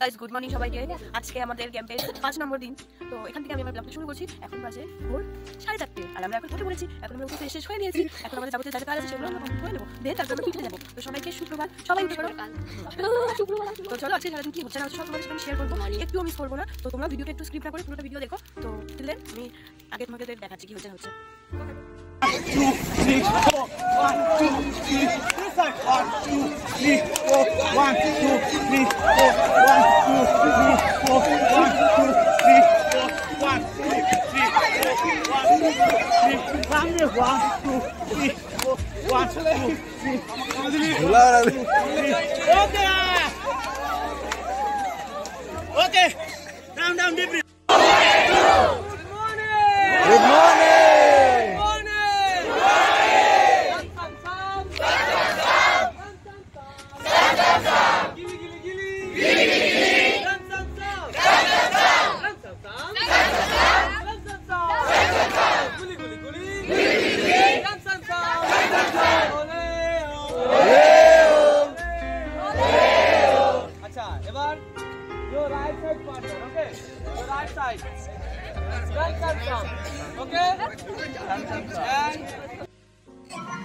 Guys good morning সবাইকে। আজকে আমাদের ক্যাম্পের 5 নম্বর দিন। তো এখান থেকে আমি আমার ব্লগটা শুরু করছি। এখন বাজে ভোর 4:30 আর আমরা এখন উঠে পড়েছি। এখন আমরা উঠে শেষ হয়ে নিয়েছি। এখন আমাদের যাবতীয় যা কাজ আছে সেগুলো আমরা করে নেব। দেন তারপর আমরা পিঠে যাবো। তো সবাইকে সুপ্রভাত, সবাই উঠে পড়ো। সুপ্রভাত। তো চলো আজকে সারাদিন কি হচ্ছে না হচ্ছে সব তোমাদের সাথে আমি শেয়ার করবো, একটুও মিস করবো না। তো তোমরা ভিডিওটা একটু স্কিপ না করে পুরোটা ভিডিও দেখো। তো দিলেন আমি আগে তোমাদের দেখাচ্ছি কি হচ্ছে না হচ্ছে। 1 2 3 4 1 2 3 1 2 3 4 1 2 3 4 1 2 3 4 1 2 3 4 1 2 3 4 1 2 3 सामने 1 2 3 4 1 2 3 okay down deep good morning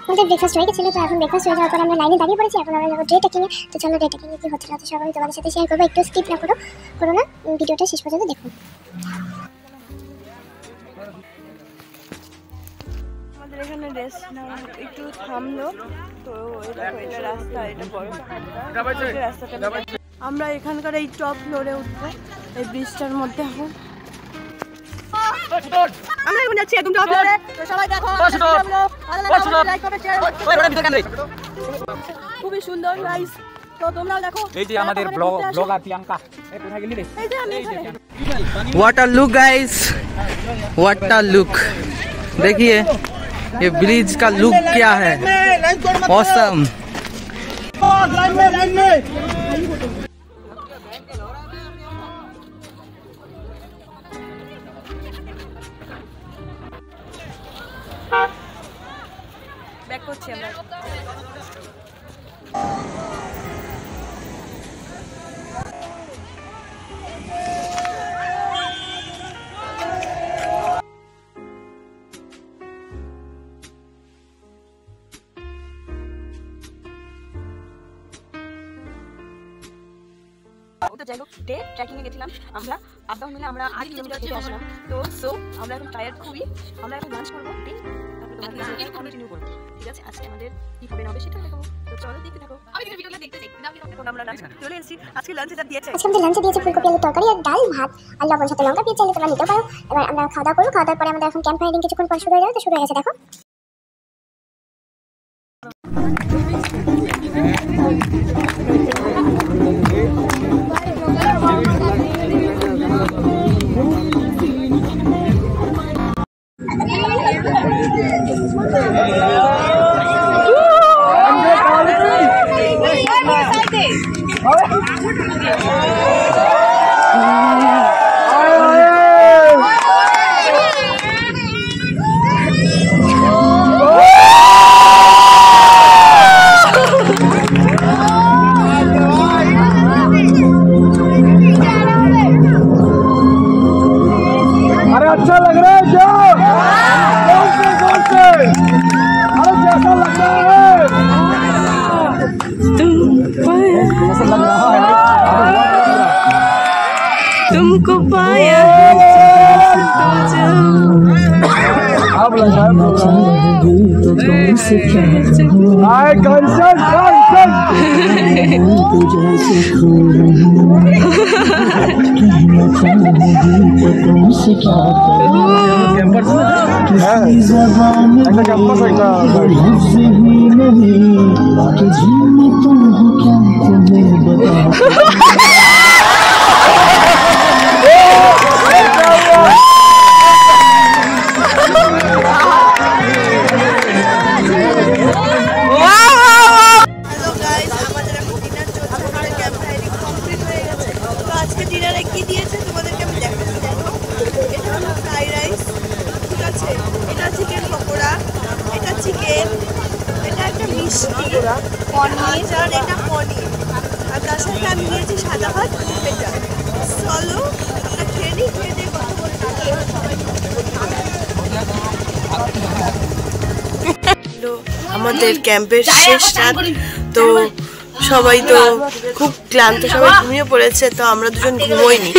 আমাদের ব্রেকফাস্ট হয়ে গেছিল। তো এখন ব্রেকফাস্ট হয়ে যাওয়ার পর আমরা লাইনে দাঁড়িয়ে পড়েছি। এখন আমরা যাবো ডে ট্রেকিংয়ে। তো চলো ডে ট্রেকিংয়ে কি হচ্ছে না সবাই তোমাদের সাথে শেয়ার করবো। একটু স্কিপ না করো না, ভিডিওটা শেষ পর্যন্ত দেখুন। আমাদের এখানে রেস্ট নেওয়া একটু থামলো। তো এটা রাস্তা, এটা বড় রাস্তাটা। আমরা এখানকার এই টপ ফ্লোরে উঠবো, এই ব্রিজটার মধ্যে। এখন আমরা এখন যাচ্ছি একদম টপ ফ্লোরে। তো সবাই দেখো, খুবই সুন্দর গাইস। তো তোমরাও দেখো। এই যে আমাদের ব্লগার প্রিয়াঙ্কা, এই কোথায় গেলি রে? এই যে আমি এখানে। What a look guys, what a look. देखिए ये ब्रिज का लुक क्या है, ऑसम। लाइन में ব্যাক করছি আমরা। তো যাই হোক, ডে ট্রেকিং এ গেছিলাম আমরা। আপ ডাউন মিলে আমরা 8 কিলোমিটার হেঁটে আসলাম। তো আমরা এখন টায়ার্ড খুবই। আমরা এখন লাঞ্চ করবো, তারপরে কন্টিনিউ করবো। ঠিক আছে, আজকে আমাদের কি হবে না হবে সেটা দেখাবো। তো চলো দেখতে থাকো। আমি ভিডিওটা দেখতে চাই। এখন আমরা লাঞ্চ চলে এসেছি। আজকে লাঞ্চে যা দিয়েছে, আজকে আমাদের লাঞ্চে দিয়েছে ফুলকপি আলুর তরকারি আর ডাল, ভাত আর লবণ সাথে লঙ্কা দিয়ে চাইলে তোমরা নিতে পারো। এবার আমরা খাওয়া দাওয়া করবো। খাওয়া দাওয়ার পরে আমাদের এখন ক্যাম্প ফায়ারিং কিছুক্ষণ পর শুরু হয়ে যাবে। তো শুরু হয়ে গেছে দেখো। अच्छा लग रहा है क्या? जोर से अरे कैसा लग रहा है? तुमको पाया পনির আর এটা পনির আর তার সাথে আমি নিয়েছি সাদা ভাত পেঁপে। চলো খেয়ে নিই, খেয়ে দিয়ে কথা বলতে আমাদের ক্যাম্পের শেষ রাত। তো সবাই তো খুব ক্লান্ত, সবাই ঘুমিয়ে পড়েছে। তো আমরা দুজন ঘুমোইনি,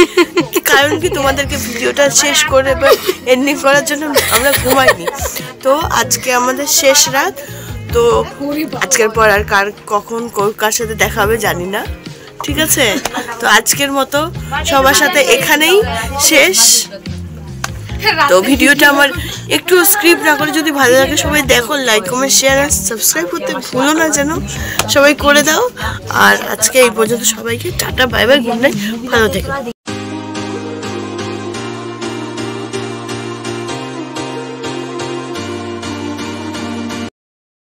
কারণ কি তোমাদেরকে ভিডিওটা শেষ করে বা এন্ডিং করার জন্য আমরা ঘুমাইনি। তো আজকে আমাদের শেষ রাত। তো আজকের পর আর কখন কার সাথে দেখা হবে জানি না, ঠিক আছে? তো আজকের মতো সবার সাথে এখানেই শেষ। তো ভিডিওটা আমার একটু স্ক্রিপ্ট না করে যদি ভালো লাগে সবাই দেখো, লাইক কমেন্ট শেয়ার আর সাবস্ক্রাইব করতে ভুলো না যেন, সবাই করে দাও। আর আজকে এই পর্যন্ত সবাইকে tata, bye bye, good night, ভালো থেকো।